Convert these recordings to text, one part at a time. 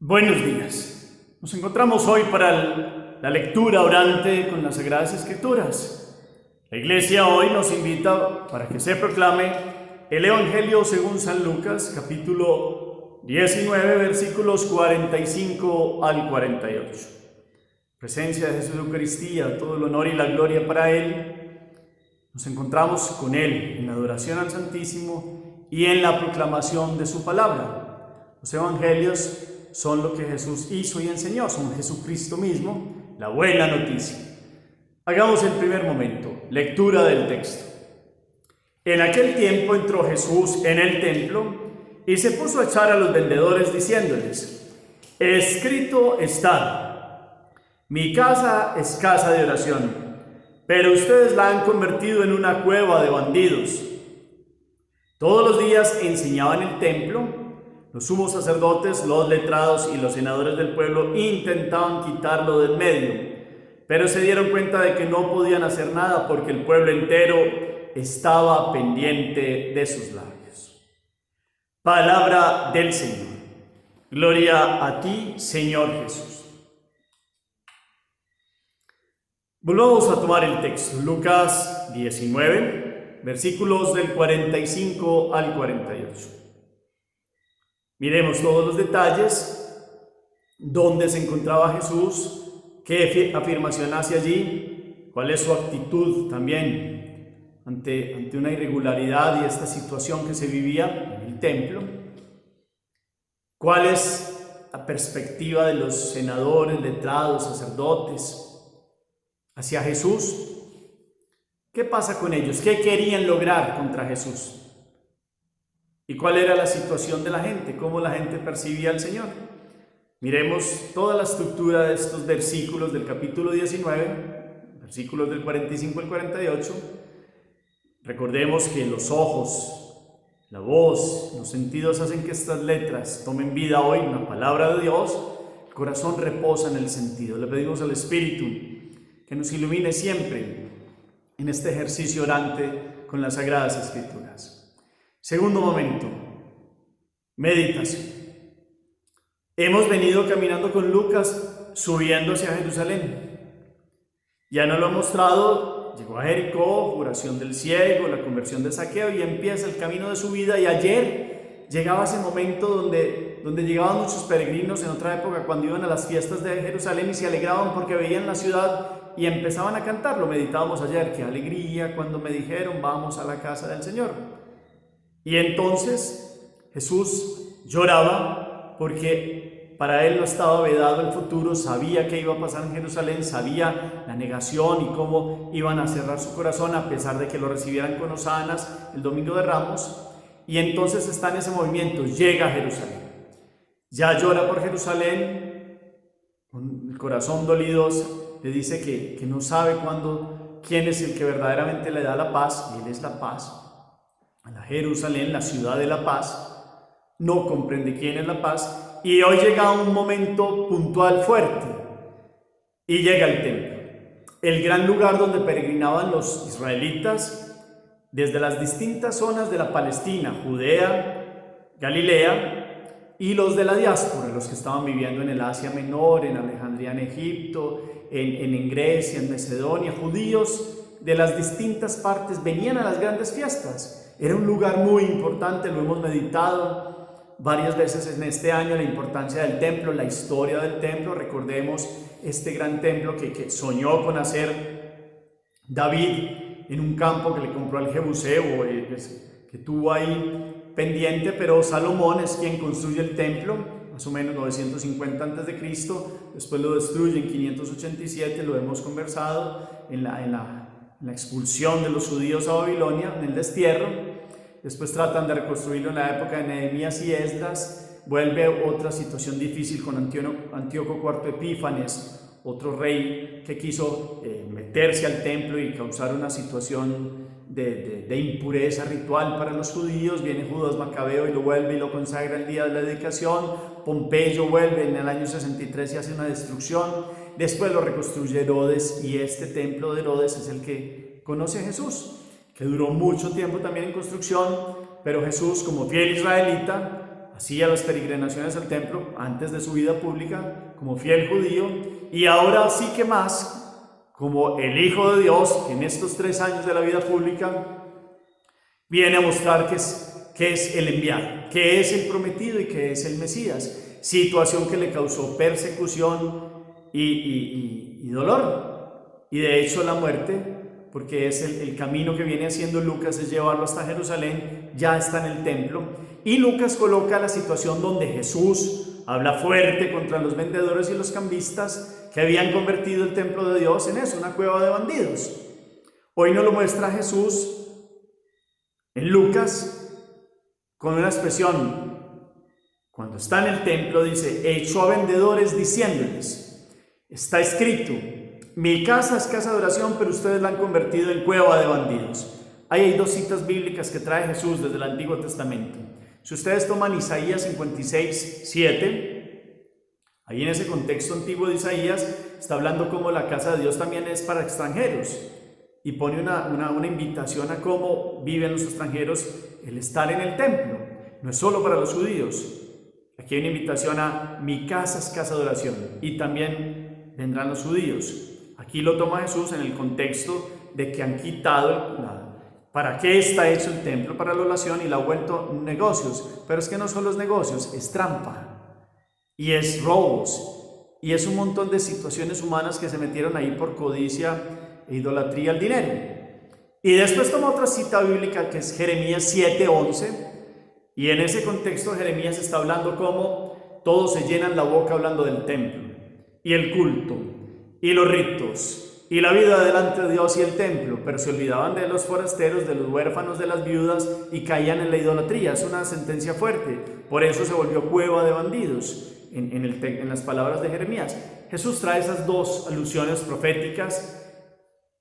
Buenos días. Nos encontramos hoy para la lectura orante con las Sagradas Escrituras. La Iglesia hoy nos invita para que se proclame el Evangelio según San Lucas, capítulo 19, versículos 45 al 48. Presencia de Jesús en la Eucaristía, todo el honor y la gloria para Él. Nos encontramos con Él en la adoración al Santísimo y en la proclamación de su palabra. Los Evangelios son lo que Jesús hizo y enseñó, son Jesucristo mismo, la buena noticia. Hagamos el primer momento, lectura del texto. En aquel tiempo entró Jesús en el templo y se puso a echar a los vendedores diciéndoles: escrito está, mi casa es casa de oración, pero ustedes la han convertido en una cueva de bandidos. Todos los días enseñaba en el templo. Los sumos sacerdotes, los letrados y los senadores del pueblo intentaban quitarlo del medio, pero se dieron cuenta de que no podían hacer nada porque el pueblo entero estaba pendiente de sus labios. Palabra del Señor. Gloria a ti, Señor Jesús. Volvamos a tomar el texto. Lucas 19, versículos del 45 al 48. Miremos todos los detalles, dónde se encontraba Jesús, qué afirmación hace allí, cuál es su actitud también ante una irregularidad y esta situación que se vivía en el templo, cuál es la perspectiva de los senadores, letrados, sacerdotes hacia Jesús, qué pasa con ellos, qué querían lograr contra Jesús. ¿Y cuál era la situación de la gente? ¿Cómo la gente percibía al Señor? Miremos toda la estructura de estos versículos del capítulo 19, versículos del 45 al 48. Recordemos que los ojos, la voz, los sentidos hacen que estas letras tomen vida hoy, una palabra de Dios. El corazón reposa en el sentido. Le pedimos al Espíritu que nos ilumine siempre en este ejercicio orante con las Sagradas Escrituras. Segundo momento, meditación. Hemos venido caminando con Lucas subiendo hacia Jerusalén. Ya nos lo ha mostrado, llegó a Jericó, curación del ciego, la conversión de Zaqueo y empieza el camino de su vida. Y ayer llegaba ese momento donde llegaban muchos peregrinos en otra época cuando iban a las fiestas de Jerusalén y se alegraban porque veían la ciudad y empezaban a cantar. Lo meditábamos ayer, qué alegría cuando me dijeron vamos a la casa del Señor. Y entonces Jesús lloraba porque para él no estaba vedado el futuro, sabía qué iba a pasar en Jerusalén, sabía la negación y cómo iban a cerrar su corazón a pesar de que lo recibieran con hosanas el domingo de Ramos. Y entonces está en ese movimiento, llega a Jerusalén. Ya llora por Jerusalén, con el corazón dolido, le dice que no sabe quién es el que verdaderamente le da la paz, y él es la paz. A la Jerusalén, la ciudad de la paz, no comprende quién es la paz, y hoy llega un momento puntual fuerte, y llega el templo, el gran lugar donde peregrinaban los israelitas desde las distintas zonas de la Palestina, Judea, Galilea, y los de la diáspora, los que estaban viviendo en el Asia Menor, en Alejandría, en Egipto, en Grecia, en Macedonia, judíos de las distintas partes venían a las grandes fiestas. Era un lugar muy importante, lo hemos meditado varias veces en este año, la importancia del templo, la historia del templo. Recordemos este gran templo que soñó con hacer David en un campo que le compró al Jebuseo, que tuvo ahí pendiente, pero Salomón es quien construye el templo, más o menos 950 a.C., después lo destruye en 587, lo hemos conversado en la expulsión de los judíos a Babilonia, en el destierro. Después tratan de reconstruirlo en la época de Nehemías y Esdras. Vuelve otra situación difícil con Antíoco IV Epífanes, otro rey que quiso meterse al templo y causar una situación de impureza ritual para los judíos. Viene Judas Macabeo y lo vuelve y lo consagra el día de la dedicación. Pompeyo vuelve en el año 63 y hace una destrucción. Después lo reconstruye Herodes, y este templo de Herodes es el que conoce a Jesús, que duró mucho tiempo también en construcción, pero Jesús, como fiel israelita, hacía las peregrinaciones al templo antes de su vida pública como fiel judío, y ahora sí que más como el Hijo de Dios, que en estos 3 años de la vida pública viene a mostrar que es el enviado, que es el prometido y que es el Mesías, situación que le causó persecución y dolor, y de hecho la muerte, porque es el camino que viene haciendo Lucas, es llevarlo hasta Jerusalén, ya está en el templo, y Lucas coloca la situación donde Jesús habla fuerte contra los vendedores y los cambistas que habían convertido el templo de Dios en eso, una cueva de bandidos. Hoy nos lo muestra Jesús en Lucas con una expresión, cuando está en el templo dice, echó a vendedores diciéndoles, está escrito, mi casa es casa de oración, pero ustedes la han convertido en cueva de bandidos. Ahí hay 2 citas bíblicas que trae Jesús desde el Antiguo Testamento. Si ustedes toman Isaías 56, 7, ahí en ese contexto antiguo de Isaías está hablando como la casa de Dios también es para extranjeros, y pone una invitación a cómo viven los extranjeros el estar en el templo. No es solo para los judíos. Aquí hay una invitación a mi casa es casa de oración, y también vendrán los judíos. Aquí lo toma Jesús en el contexto de que han quitado ¿para qué está hecho el templo? Para la oración, y lo ha vuelto negocios. Pero es que no solo es negocios, es trampa, y es robos, y es un montón de situaciones humanas que se metieron ahí por codicia e idolatría al dinero. Y después toma otra cita bíblica que es Jeremías 7:11, y en ese contexto Jeremías está hablando como todos se llenan la boca hablando del templo, y el culto, y los ritos, y la vida delante de Dios y el templo, pero se olvidaban de los forasteros, de los huérfanos, de las viudas, y caían en la idolatría. Es una sentencia fuerte, por eso se volvió cueva de bandidos en las palabras de Jeremías. Jesús trae esas 2 alusiones proféticas,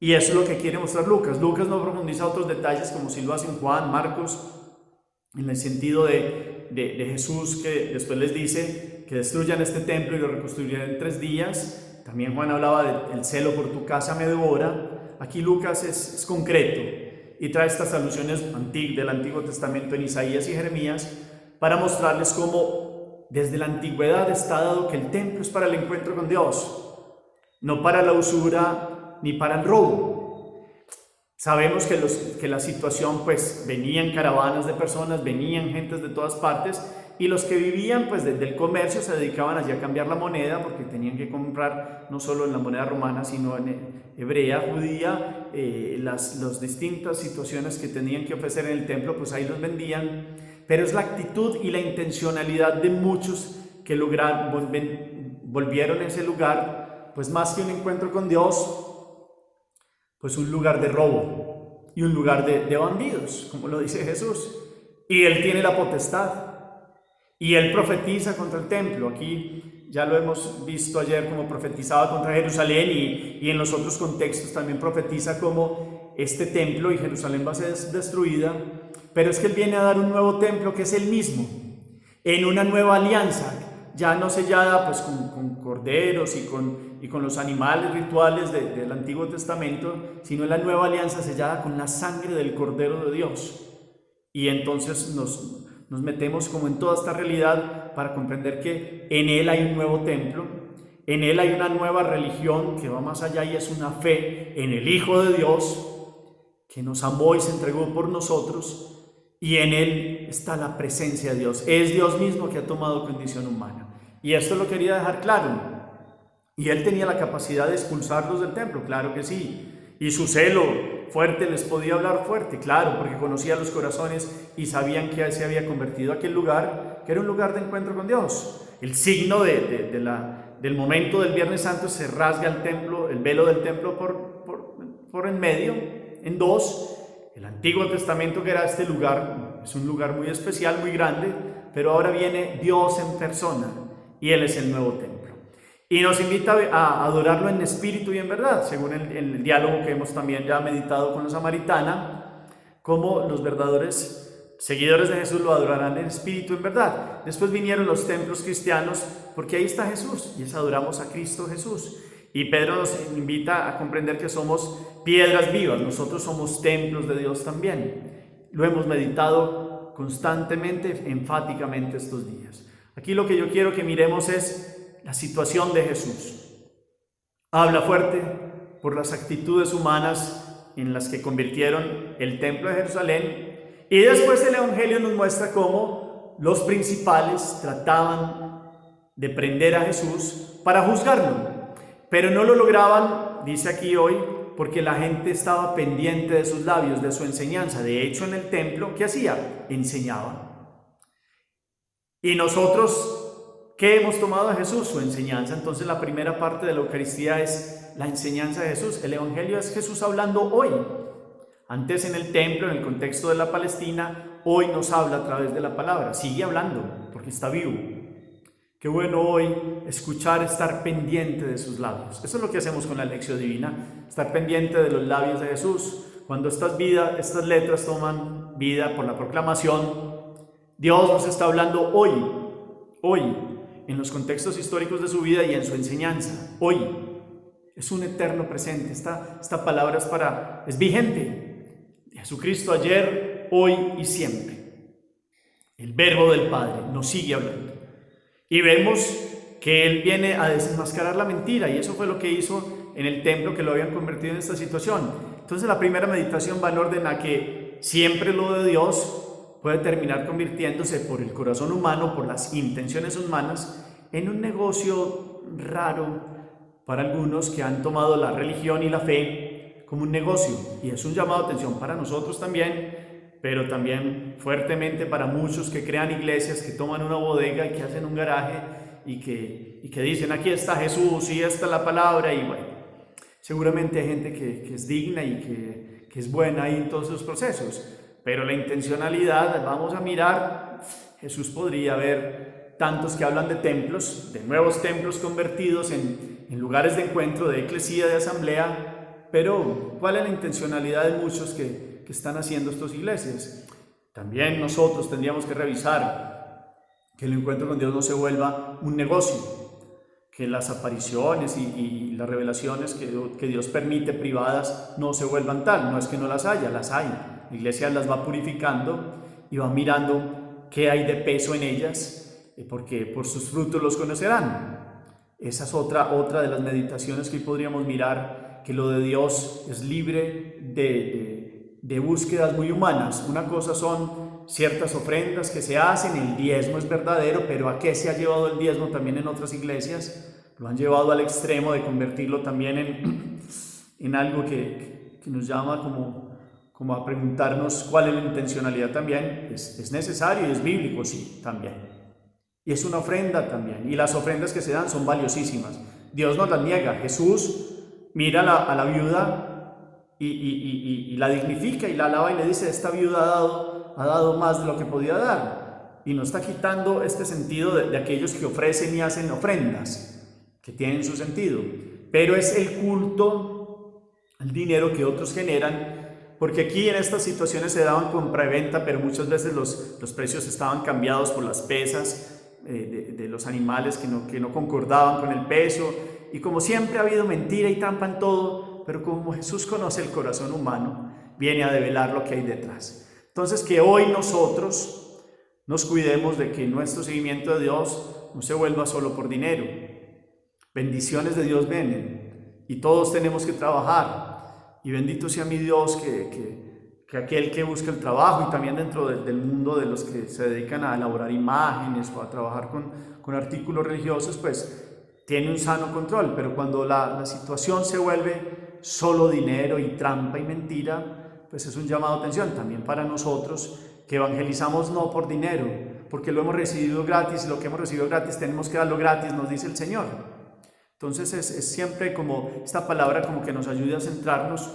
y eso es lo que quiere mostrar Lucas. Lucas no profundiza otros detalles como si lo hacen Juan, Marcos, en el sentido de Jesús, que después les dice que destruyan este templo y lo reconstruirán en 3 días. También Juan hablaba del celo por tu casa me devora. Aquí Lucas es concreto y trae estas alusiones del Antiguo Testamento en Isaías y Jeremías para mostrarles cómo desde la antigüedad está dado que el templo es para el encuentro con Dios, no para la usura ni para el robo. Sabemos que la situación, pues venían caravanas de personas, venían gentes de todas partes, y los que vivían pues desde el comercio se dedicaban allí a cambiar la moneda, porque tenían que comprar no solo en la moneda romana, sino en hebrea, judía, las distintas situaciones que tenían que ofrecer en el templo, pues ahí los vendían. Pero es la actitud y la intencionalidad de muchos que volvieron a ese lugar, pues más que un encuentro con Dios, pues un lugar de robo y un lugar de bandidos, como lo dice Jesús. Y Él tiene la potestad, y Él profetiza contra el templo. Aquí ya lo hemos visto ayer como profetizaba contra Jerusalén, y en los otros contextos también profetiza como este templo y Jerusalén va a ser destruida, pero es que Él viene a dar un nuevo templo que es Él mismo, en una nueva alianza, ya no sellada pues con corderos y con los animales rituales del Antiguo Testamento, sino en la nueva alianza sellada con la sangre del Cordero de Dios. Y entonces nos metemos como en toda esta realidad para comprender que en Él hay un nuevo templo, en Él hay una nueva religión que va más allá, y es una fe en el Hijo de Dios que nos amó y se entregó por nosotros, y en Él está la presencia de Dios. Es Dios mismo que ha tomado condición humana, y esto lo quería dejar claro. Y Él tenía la capacidad de expulsarlos del templo, claro que sí, y su celo fuerte les podía hablar fuerte, claro, porque conocía los corazones y sabían que se había convertido aquel lugar, que era un lugar de encuentro con Dios. El signo del momento del Viernes Santo, se rasga el templo, el velo del templo por en medio, en 2. El Antiguo Testamento, que era este lugar, es un lugar muy especial, muy grande, pero ahora viene Dios en persona, y Él es el nuevo templo. Y nos invita a adorarlo en espíritu y en verdad, según el diálogo que hemos también ya meditado con la samaritana, como los verdaderos seguidores de Jesús lo adorarán en espíritu y en verdad. Después vinieron los templos cristianos, porque ahí está Jesús, y adoramos a Cristo Jesús. Y Pedro nos invita a comprender que somos piedras vivas, nosotros somos templos de Dios también. Lo hemos meditado constantemente, enfáticamente estos días. Aquí lo que yo quiero que miremos es la situación de Jesús. Habla fuerte por las actitudes humanas en las que convirtieron el templo de Jerusalén, y después el Evangelio nos muestra cómo los principales trataban de prender a Jesús para juzgarlo, pero no lo lograban, dice aquí hoy, porque la gente estaba pendiente de sus labios, de su enseñanza. De hecho, en el templo, ¿qué hacía? Enseñaba. Y nosotros, ¿qué hemos tomado de Jesús? Su enseñanza. Entonces la primera parte de la Eucaristía es la enseñanza de Jesús. El Evangelio es Jesús hablando hoy. Antes en el templo, en el contexto de la Palestina, hoy nos habla a través de la palabra. Sigue hablando, porque está vivo. Qué bueno hoy escuchar, estar pendiente de sus labios. Eso es lo que hacemos con la lección divina, estar pendiente de los labios de Jesús. Cuando estas letras toman vida por la proclamación, Dios nos está hablando hoy, en los contextos históricos de su vida y en su enseñanza. Hoy es un eterno presente. Esta palabra es vigente. Jesucristo ayer, hoy y siempre. El Verbo del Padre nos sigue hablando. Y vemos que Él viene a desenmascarar la mentira, y eso fue lo que hizo en el templo, que lo habían convertido en esta situación. Entonces la primera meditación va en orden a que siempre lo de Dios puede terminar convirtiéndose por el corazón humano, por las intenciones humanas, en un negocio raro para algunos que han tomado la religión y la fe como un negocio. Y es un llamado de atención para nosotros también, pero también fuertemente para muchos que crean iglesias, que toman una bodega y que hacen un garaje y que dicen, aquí está Jesús y esta es la palabra. Y bueno, seguramente hay gente que es digna y que es buena ahí en todos esos procesos, pero la intencionalidad, vamos a mirar, Jesús podría haber tantos que hablan de templos, de nuevos templos convertidos en lugares de encuentro, de eclesía, de asamblea, pero ¿cuál es la intencionalidad de muchos que están haciendo estas iglesias? También nosotros tendríamos que revisar que el encuentro con Dios no se vuelva un negocio, que las apariciones y las revelaciones que Dios permite privadas no se vuelvan tal. No es que no las haya, las hay. La iglesia las va purificando y va mirando qué hay de peso en ellas, porque por sus frutos los conocerán. Esa es otra de las meditaciones que hoy podríamos mirar, que lo de Dios es libre de búsquedas muy humanas. Una cosa son ciertas ofrendas que se hacen, el diezmo es verdadero, pero ¿a qué se ha llevado el diezmo también en otras iglesias? Lo han llevado al extremo de convertirlo también en algo que nos llama como a preguntarnos cuál es la intencionalidad también. Es necesario y es bíblico, sí, también. Y es una ofrenda también, y las ofrendas que se dan son valiosísimas. Dios nos las niega. Jesús mira a la viuda y la dignifica y la alaba y le dice, esta viuda ha dado más de lo que podía dar. Y no está quitando este sentido de aquellos que ofrecen y hacen ofrendas, que tienen su sentido. Pero es el culto, el dinero que otros generan, porque aquí en estas situaciones se daban compra y venta, pero muchas veces los precios estaban cambiados por las pesas de los animales que no concordaban con el peso. Y como siempre ha habido mentira y trampa en todo, pero como Jesús conoce el corazón humano, viene a develar lo que hay detrás. Entonces, que hoy nosotros nos cuidemos de que nuestro seguimiento de Dios no se vuelva solo por dinero. Bendiciones de Dios vienen y todos tenemos que trabajar. Y bendito sea mi Dios que aquel que busca el trabajo, y también dentro del mundo de los que se dedican a elaborar imágenes o a trabajar con artículos religiosos, pues tiene un sano control. Pero cuando la situación se vuelve solo dinero y trampa y mentira, pues es un llamado de atención también para nosotros, que evangelizamos no por dinero, porque lo hemos recibido gratis, y lo que hemos recibido gratis tenemos que darlo gratis, nos dice el Señor. Entonces es siempre como esta palabra como que nos ayude a centrarnos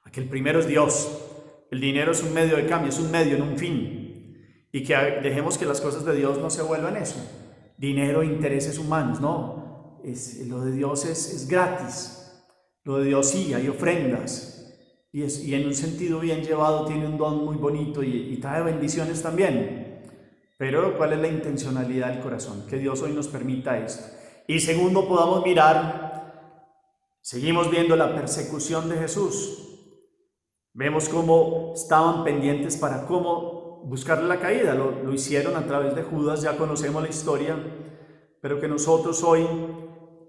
a que el primero es Dios. El dinero es un medio de cambio, es un medio, no un fin, y que dejemos que las cosas de Dios no se vuelvan eso, dinero e intereses humanos. No, lo de Dios es gratis. Lo de Dios sí, hay ofrendas, y en un sentido bien llevado tiene un don muy bonito y trae bendiciones también. Pero ¿cuál es la intencionalidad del corazón? Que Dios hoy nos permita esto. Y segundo, podamos mirar, seguimos viendo la persecución de Jesús. Vemos cómo estaban pendientes para cómo buscarle la caída. Lo hicieron a través de Judas, ya conocemos la historia, pero que nosotros hoy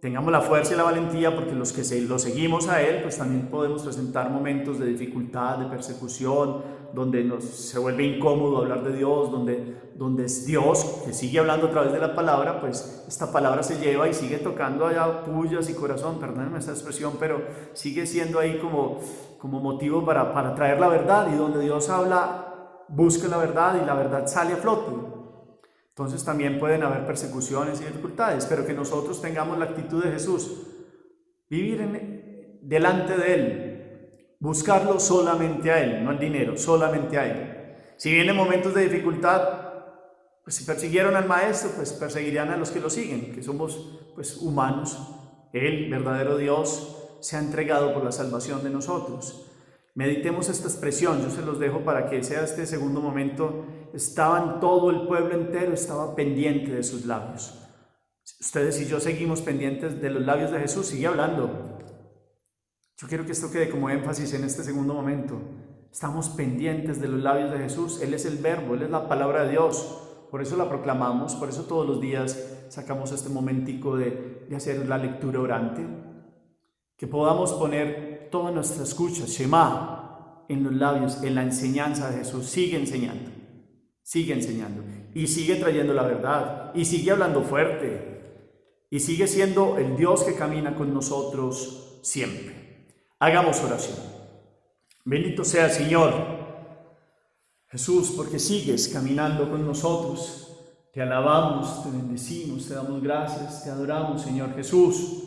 tengamos la fuerza y la valentía, porque los que lo seguimos a Él, pues también podemos presentar momentos de dificultad, de persecución, donde se vuelve incómodo hablar de Dios, donde es Dios que sigue hablando a través de la palabra, pues esta palabra se lleva y sigue tocando allá pullas y corazón, perdónenme esta expresión, pero sigue siendo ahí como motivo para traer la verdad, y donde Dios habla, busca la verdad y la verdad sale a flote. Entonces también pueden haber persecuciones y dificultades, pero que nosotros tengamos la actitud de Jesús, vivir delante de Él, buscarlo solamente a Él, no el dinero, solamente a Él. Si vienen momentos de dificultad, pues si persiguieron al Maestro, pues perseguirán a los que lo siguen, que somos pues humanos. Él, verdadero Dios, se ha entregado por la salvación de nosotros. Meditemos esta expresión, yo se los dejo para que sea este segundo momento. Todo el pueblo entero estaba pendiente de sus labios. Ustedes y yo seguimos pendientes de los labios de Jesús, sigue hablando. Yo quiero que esto quede como énfasis en este segundo momento. Estamos pendientes de los labios de Jesús. Él es el verbo, Él es la palabra de Dios. Por eso la proclamamos, por eso todos los días sacamos este momentico de hacer la lectura orante. Que podamos poner toda nuestra escucha, Shema, en los labios, en la enseñanza de Jesús. Sigue enseñando y sigue trayendo la verdad y sigue hablando fuerte y sigue siendo el Dios que camina con nosotros siempre. Hagamos oración. Bendito sea el Señor Jesús, porque sigues caminando con nosotros. Te alabamos, te bendecimos, te damos gracias, te adoramos, Señor Jesús.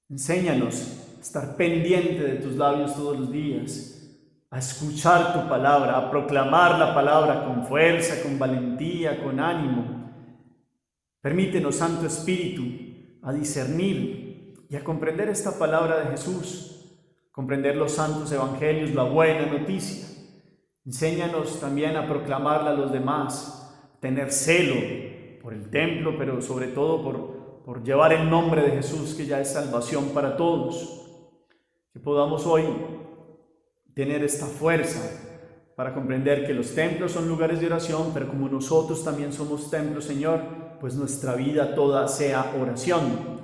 Enséñanos a estar pendiente de tus labios todos los días, a escuchar tu palabra, a proclamar la palabra con fuerza, con valentía, con ánimo. Permítenos, Santo Espíritu, a discernir y a comprender esta palabra de Jesús, comprender los santos evangelios, la buena noticia. Enséñanos también a proclamarla a los demás, tener celo por el templo, pero sobre todo por llevar el nombre de Jesús, que ya es salvación para todos. Que podamos hoy tener esta fuerza para comprender que los templos son lugares de oración, pero como nosotros también somos templos, Señor, pues nuestra vida toda sea oración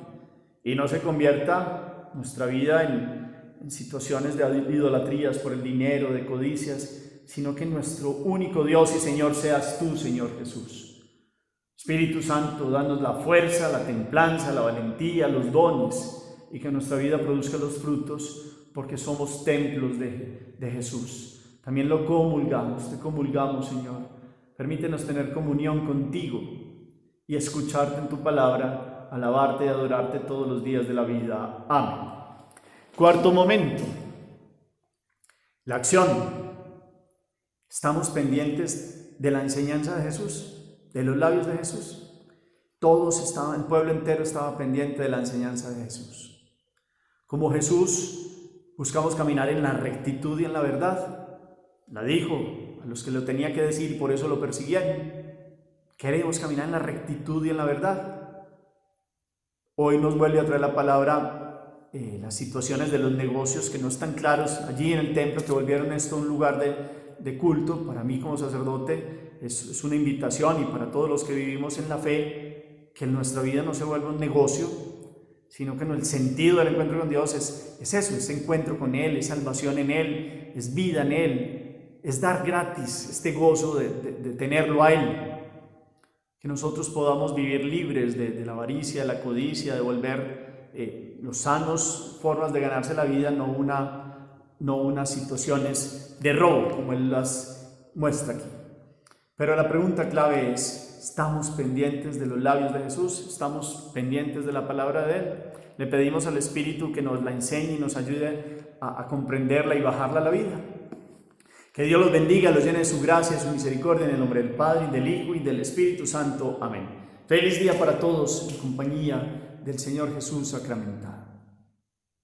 y no se convierta nuestra vida en situaciones de idolatrías por el dinero, de codicias, sino que nuestro único Dios y Señor seas tú, Señor Jesús. Espíritu Santo, danos la fuerza, la templanza, la valentía, los dones, y que nuestra vida produzca los frutos, porque somos templos de Jesús. También lo comulgamos, te comulgamos, Señor. Permítenos tener comunión contigo y escucharte en tu palabra, alabarte y adorarte todos los días de la vida. Amén. Cuarto momento, la acción. Estamos pendientes de la enseñanza de Jesús, de los labios de Jesús. El pueblo entero estaba pendiente de la enseñanza de Jesús. Como Jesús, buscamos caminar en la rectitud y en la verdad. La dijo a los que lo tenía que decir y por eso lo persiguieron. Queremos caminar en la rectitud y en la verdad. Hoy nos vuelve a traer la palabra las situaciones de los negocios que no están claros allí en el templo, que volvieron esto un lugar de culto. Para mí como sacerdote es una invitación, y para todos los que vivimos en la fe, que en nuestra vida no se vuelva un negocio, sino que el sentido del encuentro con Dios es eso, es encuentro con Él, es salvación en Él, es vida en Él, es dar gratis este gozo de tenerlo a Él. Que nosotros podamos vivir libres de la avaricia, de la codicia, de volver los sanos formas de ganarse la vida, no unas situaciones de robo, como Él las muestra aquí. Pero la pregunta clave es, ¿estamos pendientes de los labios de Jesús? ¿Estamos pendientes de la palabra de Él? Le pedimos al Espíritu que nos la enseñe y nos ayude a comprenderla y bajarla a la vida. Que Dios los bendiga, los llene de su gracia y su misericordia, en el nombre del Padre, y del Hijo, y del Espíritu Santo. Amén. Feliz día para todos, en compañía del Señor Jesús sacramentado.